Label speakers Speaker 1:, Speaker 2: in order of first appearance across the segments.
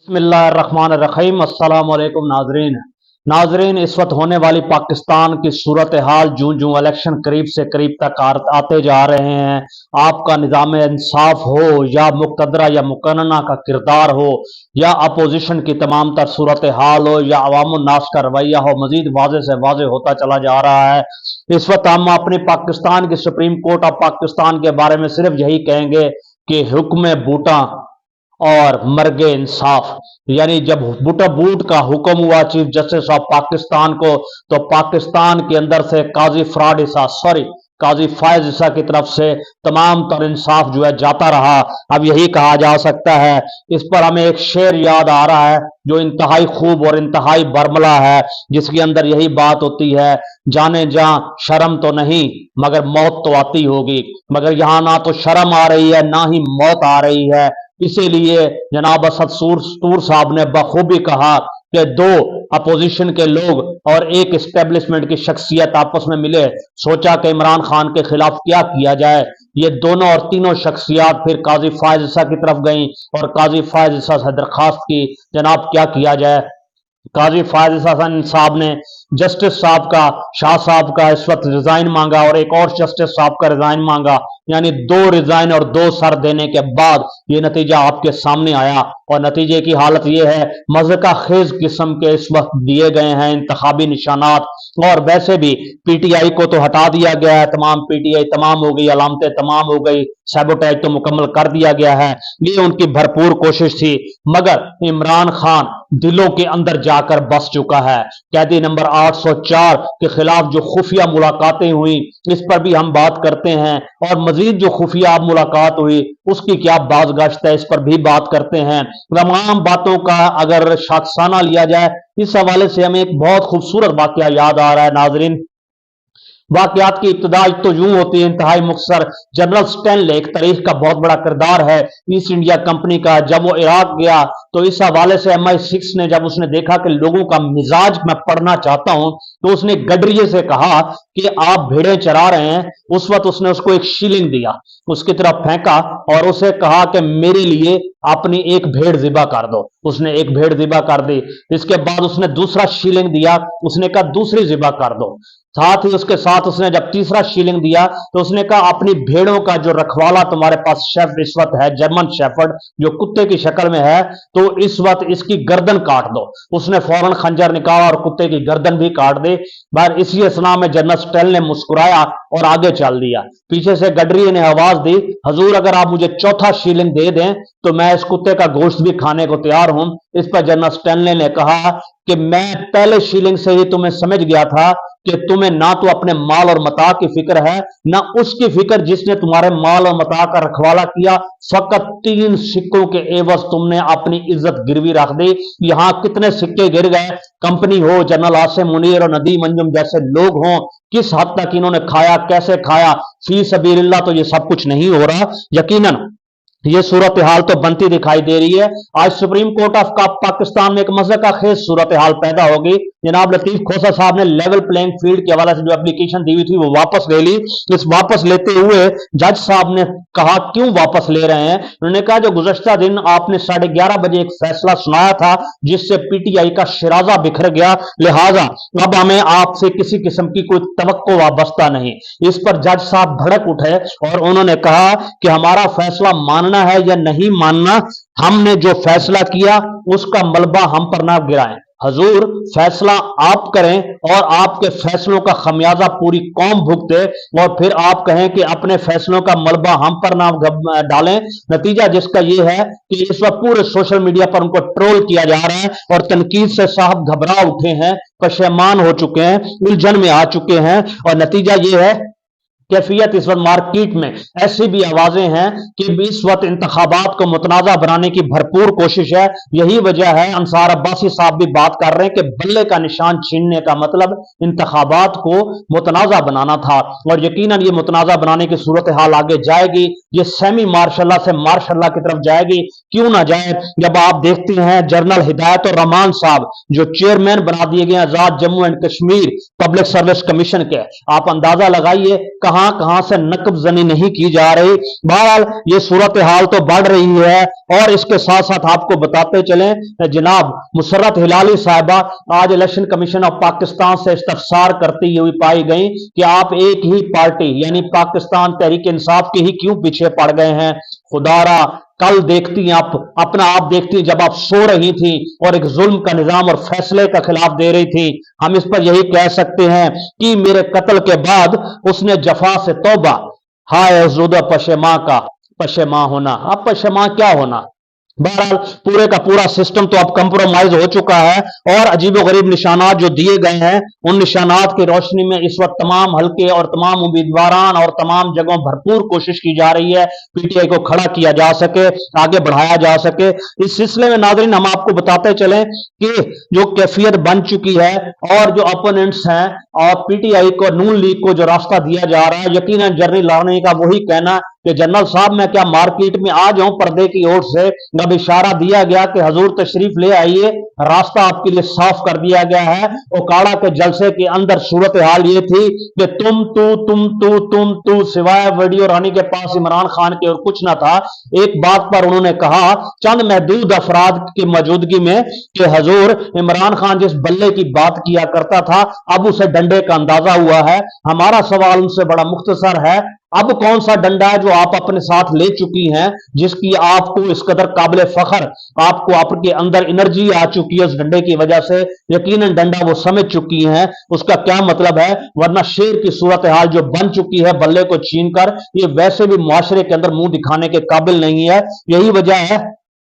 Speaker 1: बिस्मिल्लाहिर्रहमानिर्रहीम। अस्सलाम वालेकुम नाजरीन, इस वक्त होने वाली पाकिस्तान की सूरत हाल जूं जूं इलेक्शन करीब से करीब तक आते जा रहे हैं, आपका निज़ाम इंसाफ हो या मुक़तदरा या मुकन्ना का किरदार हो या अपोजिशन की तमाम तर सूरत हाल हो या अवामुन्नास का रवैया हो, मजीद वाज़े से वाज़े होता चला जा रहा है। इस वक्त हम अपने पाकिस्तान की सुप्रीम कोर्ट ऑफ पाकिस्तान के बारे में सिर्फ यही कहेंगे कि हुक्म बूटा और मर्गे इंसाफ, यानी जब बूटा बूट का हुक्म हुआ चीफ जस्टिस ऑफ पाकिस्तान को, तो पाकिस्तान के अंदर से काजी फायज ईसा की तरफ से तमाम तर इंसाफ जो है जाता रहा। अब यही कहा जा सकता है। इस पर हमें एक शेर याद आ रहा है जो इंतहाई खूब और इंतहाई बरमला है, जिसके अंदर यही बात होती है, जाने जा शर्म तो नहीं मगर मौत तो आती होगी, मगर यहां ना तो शर्म आ रही है ना ही मौत आ रही है। इसीलिए जनाब असद तूर साहब ने बखूबी कहा कि दो अपोजिशन के लोग और एक एस्टेब्लिशमेंट की शख्सियत आपस में मिले, सोचा कि इमरान खान के खिलाफ क्या किया जाए। ये दोनों और तीनों शख्सियात फिर काजी फायज ईसा की तरफ गईं और काजी फायज ईसा से दरखास्त की, जनाब क्या किया जाए। काजी फायज ईसा साहब ने जस्टिस साहब का, शाह साहब का इस वक्त रिजाइन मांगा और एक और जस्टिस साहब का रिजाइन मांगा, यानी दो रिजाइन और दो सर देने के बाद ये नतीजा आपके सामने आया। और नतीजे की हालत ये है, मज़का खेज किस्म के इस वक्त दिए गए हैं इंतखाबी निशानात। और वैसे भी पीटीआई को तो हटा दिया गया है, तमाम पीटीआई तमाम हो गई, अलामतें तमाम हो गई, सैबोटेज तो मुकम्मल कर दिया गया है। ये उनकी भरपूर कोशिश थी, मगर इमरान खान दिलों के अंदर जाकर बस चुका है। कैदी नंबर 804 के खिलाफ जो खुफिया मुलाकातें हुई, इस पर भी हम बात करते हैं, और मजीद जो खुफिया मुलाकात हुई उसकी क्या बाज़गश्त है, इस पर भी बात करते हैं। तमाम बातों का अगर शाखसाना लिया जाए, इस हवाले से हमें एक बहुत खूबसूरत वाकया याद आ रहा है नाजरीन। वाकयात की इब्तदा तो यूं होती है इंतहाई मुख्तसर। जनरल स्टैनले एक तारीख का बहुत बड़ा किरदार है ईस्ट इंडिया कंपनी का। जब वो इराक गया तो इस हवाले से MI6 ने, जब उसने देखा कि लोगों का मिजाज मैं पढ़ना चाहता हूं, तो उसने गडरिये से कहा कि आप भेड़ें चरा रहे हैं। उस वक्त उसने उसको एक शीलिंग दिया, उसकी तरफ फेंका और उसे कहा कि मेरे लिए अपनी एक भेड़ ज़िबा कर दो। उसने एक भेड़ ज़िबा कर दी। इसके बाद उसने दूसरा शीलिंग दिया, उसने कहा दूसरी ज़िबा कर दो। साथ ही उसके साथ उसने जब तीसरा शीलिंग दिया तो उसने कहा अपनी भेड़ों का जो रखवाला तुम्हारे पास शेफ इस वक्त है, जर्मन शेफर्ड जो कुत्ते की शक्ल में है, तो इस वक्त इसकी गर्दन काट दो। उसने फौरन खंजर निकाला और कुत्ते की गर्दन भी काट दी। बार इसी असना में जनरल स्टेल ने मुस्कुराया और आगे चल दिया। पीछे से गडरिये ने आवाज दी, हजूर अगर आप मुझे चौथा शीलिंग दे दें तो मैं इस कुत्ते का गोश्त भी खाने को तैयार हूं। इस पर जनरल स्टेनले ने कहा कि मैं पहले शीलिंग से ही तुम्हें समझ गया था कि तुम्हें ना तो अपने माल और मता की फिक्र है, ना उसकी फिक्र जिसने तुम्हारे माल और मता का रखवाला किया। फकत 3 सिक्कों के एवज तुमने अपनी इज्जत गिरवी रख दी। यहां कितने सिक्के गिर गए। कंपनी हो, जनरल आसिम मुनीर और नदीम अंजुम जैसे लोग हों, किस हद तक इन्होंने खाया, कैसे खाया, फी सबीलिल्लाह तो ये सब कुछ नहीं हो रहा। यकीनन ये सूरत हाल तो बनती दिखाई दे रही है। आज सुप्रीम कोर्ट ऑफ पाकिस्तान में एक मज़का खेज सूरत हाल पैदा होगी। जनाब लतीफ खोसा साहब ने लेवल प्लेइंग फील्ड के हवाले से जो एप्लीकेशन दी हुई थी वो वापस ले ली। इस वापस लेते हुए जज साहब ने कहा क्यों वापस ले रहे हैं। उन्होंने कहा जो गुज़श्ता दिन आपने 11:30 बजे एक फैसला सुनाया था जिससे पीटीआई का शिराजा बिखर गया, लिहाजा अब हमें आपसे किसी किस्म की कोई तवक्को वाबस्ता नहीं। इस पर जज साहब भड़क उठे और उन्होंने कहा कि हमारा फैसला मानना है या नहीं मानना, हमने जो फैसला किया उसका मलबा हम पर ना गिराएं। हजूर फैसला आप करें और आपके फैसलों का खमियाजा पूरी कौम भुगते, और फिर आप कहें कि अपने फैसलों का मलबा हम पर ना डालें। नतीजा जिसका यह है कि इस वक्त पूरे सोशल मीडिया पर उनको ट्रोल किया जा रहा है और तनकीद से साहब घबरा उठे हैं, पशेमान हो चुके हैं, उलझन में आ चुके हैं। और नतीजा यह है कैफियत इस वक्त मार्केट में ऐसी भी आवाजें हैं कि इस वक्त इंतखाबात को मुतनाज़ा बनाने की भरपूर कोशिश है। यही वजह है, अंसार अब्बासी साहब भी बात कर रहे हैं कि बल्ले का निशान छीनने का मतलब इंतखाबात को मुतनाज़ा बनाना था। और यकीनन ये मुतनाज़ा बनाने की सूरत हाल आगे जाएगी, ये सेमी मार्शल्ला से मार्शल्ला की तरफ जाएगी। क्यों ना जाए, जब आप देखते हैं जनरल हिदायत और रहमान साहब जो चेयरमैन बना दिए गए Azad Jammu and Kashmir public service commission के, आप अंदाजा लगाइए कहां कहां कहां से नकब जनी नहीं की जा रही। बहरहाल ये सूरत हाल तो बढ़ रही है। और इसके साथ साथ आपको बताते चलें, जनाब मुसर्रत हिलाली साहिबा आज इलेक्शन कमीशन ऑफ पाकिस्तान से इस्तफसार करती हुई पाई गई कि आप एक ही पार्टी यानी पाकिस्तान तहरीक इंसाफ के ही क्यों पीछे पड़ गए हैं। खुदारा कल देखती आप, अपना आप देखती जब आप सो रही थी और एक जुल्म का निजाम और फैसले का खिलाफ दे रही थी। हम इस पर यही कह सकते हैं कि मेरे कत्ल के बाद उसने जफा से तौबा, हाय जुदा पशेमा का पशेमा होना। अब पशेमा क्या होना। बहरहाल पूरे का पूरा सिस्टम तो अब कंप्रोमाइज हो चुका है और अजीबोगरीब निशानात जो दिए गए हैं उन निशानात की रोशनी में इस वक्त तमाम हल्के और तमाम उम्मीदवारान और तमाम जगहों भरपूर कोशिश की जा रही है पीटीआई को खड़ा किया जा सके, आगे बढ़ाया जा सके। इस सिलसिले में नाज़रीन हम आपको बताते चलें कि जो कैफियत बन चुकी है और जो अपोनेंट्स हैं और पीटीआई को, नून लीग को जो रास्ता दिया जा रहा है, यकीनन जनरल लाने का वही कहना कि जनरल साहब मैं क्या मार्केट में आ जाऊं पर्दे की ओर से। जब इशारा दिया गया कि हजूर तशरीफ ले आइए, रास्ता आपके लिए साफ कर दिया गया है। ओकाड़ा के जलसे के अंदर सूरत हाल ये थी कि तुम सिवाय वीडियो रानी के पास इमरान खान के और कुछ ना था। एक बात पर उन्होंने कहा चंद महदूद अफराद की मौजूदगी में कि हजूर इमरान खान जिस बल्ले की बात किया करता था अब उसे डंडे का अंदाजा हुआ है। हमारा सवाल उनसे बड़ा मुख्तसर है, अब कौन सा डंडा है जो आप अपने साथ ले चुकी हैं, जिसकी आपको इस कदर काबिल फख्र, आपको आपके अंदर एनर्जी आ चुकी है उस डंडे की वजह से। यकीनन डंडा वो समझ चुकी हैं, उसका क्या मतलब है। वरना शेर की सूरत हाल जो बन चुकी है बल्ले को छीनकर, ये वैसे भी मुआशरे के अंदर मुंह दिखाने के काबिल नहीं है। यही वजह है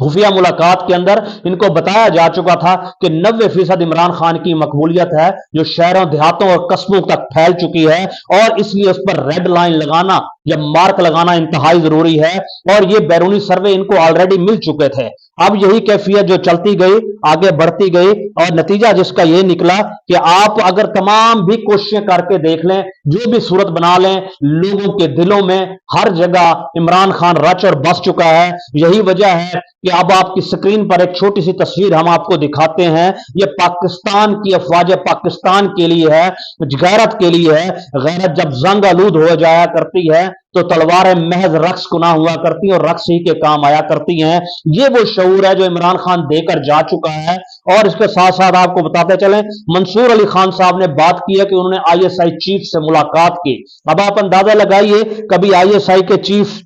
Speaker 1: खुफिया मुलाकात के अंदर इनको बताया जा चुका था कि 90% इमरान खान की मकबूलियत है जो शहरों देहातों और कस्बों तक फैल चुकी है और इसलिए उस पर रेड लाइन लगाना या मार्क लगाना इंतहाई जरूरी है। और ये बैरूनी सर्वे इनको ऑलरेडी मिल चुके थे। अब यही कैफियत जो चलती गई, आगे बढ़ती गई और नतीजा जिसका ये निकला कि आप अगर तमाम भी कोशिशें करके देख लें, जो भी सूरत बना लें, लोगों के दिलों में हर जगह इमरान खान रच और बस चुका है। यही वजह है कि अब आपकी स्क्रीन पर एक छोटी सी तस्वीर हम आपको दिखाते हैं। ये पाकिस्तान की अफवाज पाकिस्तान के लिए है, गैरत के लिए है। गैरत जब जंग आलूद हो जाया करती है तो तलवारें महज रक्स गुना हुआ करती हैं और रक्स ही के काम आया करती हैं। ये वो शऊर है जो इमरान खान देकर जा चुका है। और इसके साथ साथ आपको बताते चलें, मंसूर अली खान साहब ने बात की है कि उन्होंने आईएसआई चीफ से मुलाकात की। अब आप अंदाजा लगाइए, कभी आईएसआई के चीफ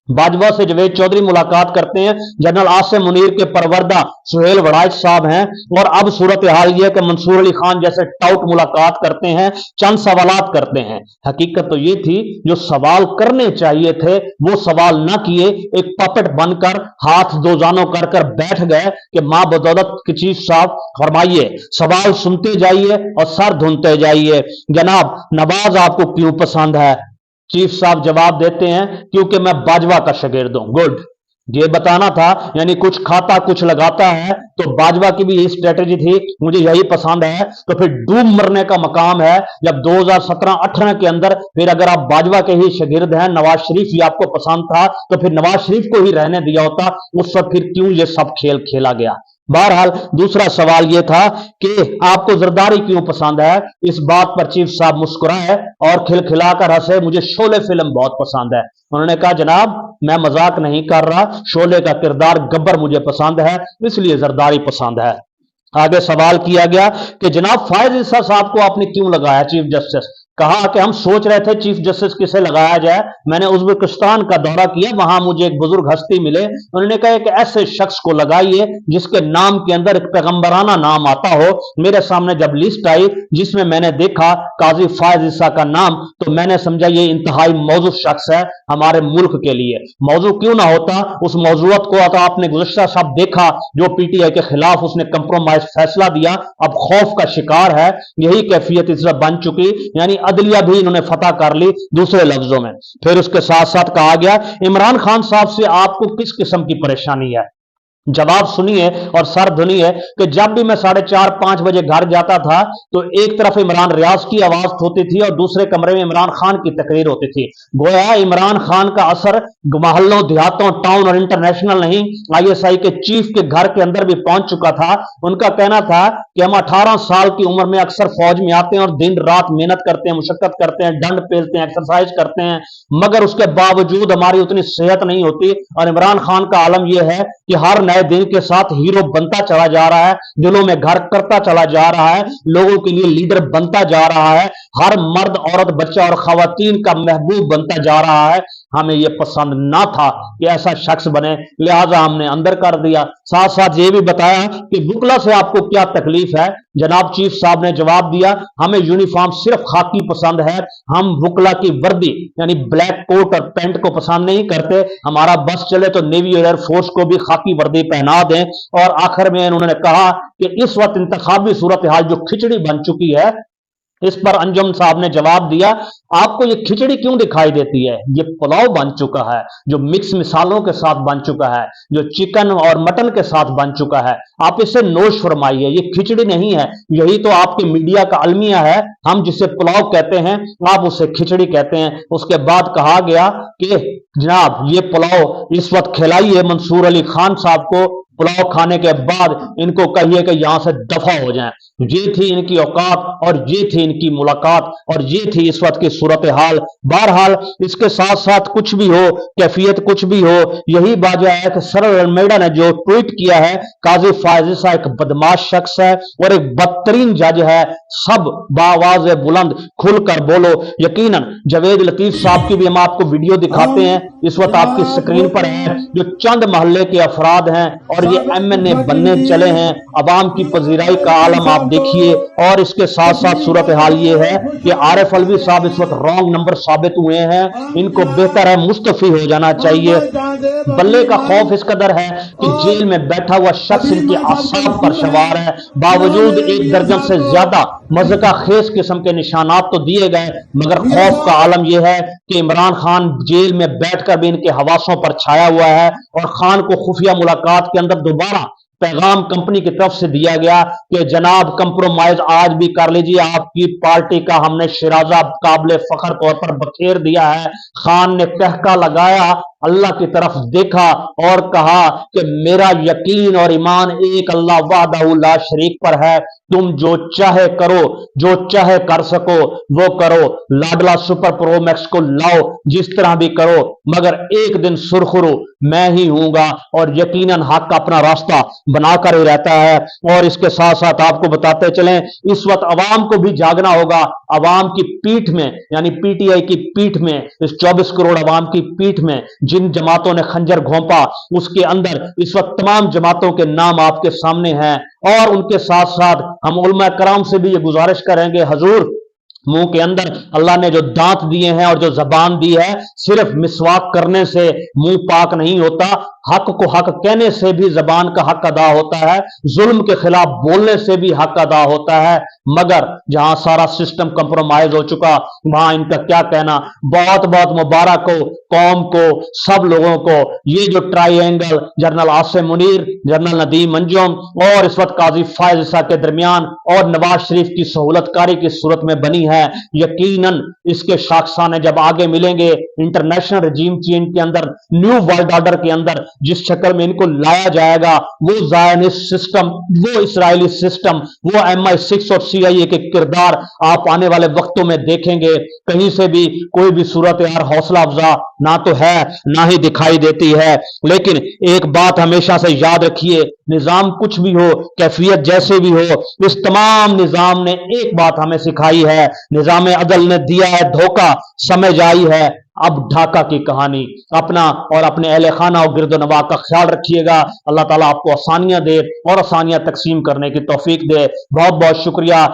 Speaker 1: बाजवा से जवेद चौधरी मुलाकात करते हैं, जनरल आसिम मुनीर के परवरदा सुहेल वड़ाइच साहब हैं, और अब सूरत हाल यह कि मंसूर अली खान जैसे टाउट मुलाकात करते हैं, चंद सवालात करते हैं। हकीकत तो ये थी जो सवाल करने चाहिए थे वो सवाल ना किए, एक पपेट बनकर हाथ दो जानों कर कर बैठ गए कि मां बदौलत के चीफ साहब फरमाइए, सवाल सुनते जाइए और सर धुनते जाइए। जनाब नवाज आपको क्यों पसंद है? चीफ साहब जवाब देते हैं क्योंकि मैं बाजवा का शागिर्द हूं। गुड, ये बताना था, यानी कुछ खाता कुछ लगाता है, तो बाजवा की भी यही स्ट्रेटेजी थी, मुझे यही पसंद है। तो फिर डूब मरने का मकाम है जब 2017-18 के अंदर फिर अगर आप बाजवा के ही शागिर्द हैं, नवाज शरीफ ही आपको पसंद था, तो फिर नवाज शरीफ को ही रहने दिया होता। उस वक्त फिर क्यों ये सब खेल खेला गया। बहरहाल दूसरा सवाल यह था कि आपको जरदारी क्यों पसंद है। इस बात पर चीफ साहब मुस्कुराए और खिलखिलाकर हंसे, मुझे शोले फिल्म बहुत पसंद है। उन्होंने कहा जनाब मैं मजाक नहीं कर रहा, शोले का किरदार गब्बर मुझे पसंद है, इसलिए जरदारी पसंद है। आगे सवाल किया गया कि जनाब फायज ईसा साहब को आपने क्यों लगाया चीफ जस्टिस। कहा कि हम सोच रहे थे चीफ जस्टिस किसे लगाया जाए। मैंने उज्बेकिस्तान का दौरा किया, वहां मुझे एक बुजुर्ग हस्ती मिले, उन्होंने कहा कि ऐसे शख्स को लगाइए जिसके नाम के अंदर एक पैगंबराना नाम आता हो। मेरे सामने जब लिस्ट आई जिसमें मैंने देखा काजी फायज ईसा का नाम, तो मैंने समझा ये इंतहाई मौजूद शख्स है हमारे मुल्क के लिए। मौजू क्यों ना होता, उस मौजूद को तो आपने गुज़श्ता सब देखा जो पीटीआई के खिलाफ उसने कंप्रोमाइज फैसला दिया, अब खौफ का शिकार है। यही कैफियत इस बन चुकी, यानी अदलिया भी इन्होंने फतह कर ली दूसरे लफ्जों में। फिर उसके साथ साथ कहा गया इमरान खान साहब से आपको किस किस्म की परेशानी है। जवाब सुनिए और सर धुनिए कि जब भी मैं 4:30-5 बजे घर जाता था तो एक तरफ इमरान रियाज की आवाज होती थी और दूसरे कमरे में इमरान खान की तकरीर होती थी। गोया इमरान खान का असर मोहल्लों, देहातों, टाउन और इंटरनेशनल नहीं, आईएसआई के चीफ के घर के अंदर भी पहुंच चुका था। उनका कहना था कि हम 18 साल की उम्र में अक्सर फौज में आते हैं और दिन रात मेहनत करते हैं, मुशक्कत करते हैं, दंड पेलते हैं, एक्सरसाइज करते हैं, मगर उसके बावजूद हमारी उतनी सेहत नहीं होती। और इमरान खान का आलम यह है कि हर नए दिन के साथ हीरो बनता चला जा रहा है, दिलों में घर करता चला जा रहा है, लोगों के लिए लीडर बनता जा रहा है, हर मर्द, औरत, बच्चा और खवातीन का महबूब बनता जा रहा है। हमें यह पसंद ना था कि ऐसा शख्स बने, लिहाजा हमने अंदर कर दिया। साथ साथ ये भी बताया कि बुकला से आपको क्या तकलीफ है। जनाब चीफ साहब ने जवाब दिया, हमें यूनिफॉर्म सिर्फ खाकी पसंद है, हम बुकला की वर्दी यानी ब्लैक कोट और पैंट को पसंद नहीं करते। हमारा बस चले तो नेवी और एयरफोर्स को भी खाकी वर्दी पहना दें। और आखिर में उन्होंने कहा कि इस वक्त इंतखाबी सूरत हाल जो खिचड़ी बन चुकी है, इस पर अंजुम साहब ने जवाब दिया, आपको ये खिचड़ी क्यों दिखाई देती है? ये पुलाव बन चुका है जो मिक्स मिसालों के साथ बन चुका है, जो चिकन और मटन के साथ बन चुका है। आप इसे नोश फरमाइए, ये खिचड़ी नहीं है। यही तो आपके मीडिया का अलमिया है, हम जिसे पुलाव कहते हैं आप उसे खिचड़ी कहते हैं। उसके बाद कहा गया कि जनाब ये पुलाव इस वक्त खिलाइए मंसूर अली खान साहब को, पुलाव खाने के बाद इनको कहिए कि यहां से दफा हो जाएं। ये थी इनकी औकात और ये थी इनकी मुलाकात और ये थी इस वक्त की सूरत हाल। बहरहाल इसके साथ साथ कुछ भी हो, कैफियत कुछ भी हो, यही बात है कि सरल अलमेडा ने जो ट्वीट किया है, काजी फायजिसा एक बदमाश शख्स है और एक बदतरीन जज है, सब बावाज बुलंद खुलकर बोलो। यकीनन जवेद लतीफ साहब की भी हम आपको वीडियो दिखाते हैं, इस वक्त आपकी स्क्रीन पर है, जो चंद मोहल्ले के अफराद हैं और ये एमएनए बनने चले हैं। अवाम की पजीराई का आलम आप देखिए। और इसके साथ साथ सूरत हाल ये है कि आरिफ अलवी साहब इस वक्त रॉन्ग नंबर साबित हुए हैं, इनको बेहतर है मुस्तफी हो जाना चाहिए। बल्ले का खौफ इस कदर है कि जेल में बैठा हुआ शख्स इनके आसाब पर सवार है, बावजूद 1 दर्जन से ज्यादा मज़का खेज किस्म के निशानात तो दिए गए, मगर खौफ का आलम यह है कि इमरान खान जेल में बैठकर भी इनके हवासों पर छाया हुआ है। और खान को खुफिया मुलाकात के अंदर दोबारा पैगाम कंपनी की तरफ से दिया गया कि जनाब कंप्रोमाइज आज भी कर लीजिए, आपकी पार्टी का हमने शिराजा काबिल फखर तौर पर बखेर दिया है। खान ने कहका लगाया, अल्लाह की तरफ देखा और कहा कि मेरा यकीन और ईमान एक अल्लाह वाहदहू ला शरीक पर है, तुम जो चाहे करो, जो चाहे कर सको वो करो, लाडला सुपर प्रो मैक्स को लाओ, जिस तरह भी करो, मगर एक दिन सुरखरू मैं ही हूंगा और यकीनन हक अपना रास्ता बनाकर ही रहता है। और इसके साथ साथ आपको बताते चलें, इस वक्त अवाम को भी जागना होगा। अवाम की पीठ में यानी पीटीआई की पीठ में, इस 24 करोड़ अवाम की पीठ में जिन जमातों ने खंजर घोंपा, उसके अंदर इस वक्त तमाम जमातों के नाम आपके सामने हैं। और उनके साथ साथ हम उलमा कराम से भी ये गुजारिश करेंगे, हजूर मुंह के अंदर अल्लाह ने जो दांत दिए हैं और जो जबान दी है, सिर्फ मिसवाक करने से मुंह पाक नहीं होता, हक को हक कहने से भी जबान का हक अदा होता है, जुल्म के खिलाफ बोलने से भी हक अदा होता है। मगर जहां सारा सिस्टम कंप्रोमाइज हो चुका, वहां इनका क्या कहना। बहुत बहुत मुबारक हो कौम को, सब लोगों को। ये जो triangle general Asim Munir, general Nadeem Anjum और इस वक्त काजी फायजिसा के दरमियान और नवाज शरीफ की सहूलतकारी की सूरत में बनी है, यकीनन इसके शाखसाने जब आगे मिलेंगे, इंटरनेशनल रजीम चेंज के अंदर, न्यू वर्ल्ड ऑर्डर के अंदर जिस शक्ल में इनको लाया जाएगा, वो ज़ायनिस्ट सिस्टम, वो इसराइली सिस्टम, वो MI6 और CIA के किरदार आप आने वाले वक्तों में देखेंगे। कहीं से भी कोई भी सूरत यार हौसला अफजा ना तो है ना ही दिखाई देती है। लेकिन एक बात हमेशा से याद रखिए, निजाम कुछ भी हो, कैफियत जैसे भी हो, इस तमाम निजाम ने एक बात हमें सिखाई है, निजाम अदल ने दिया है धोखा, समझ आई है अब ढाका की कहानी। अपना और अपने अहले खाना और गिरदो नवा का ख्याल रखिएगा। अल्लाह ताला आपको आसानियां दे और आसानियां तकसीम करने की तौफीक दे। बहुत बहुत शुक्रिया।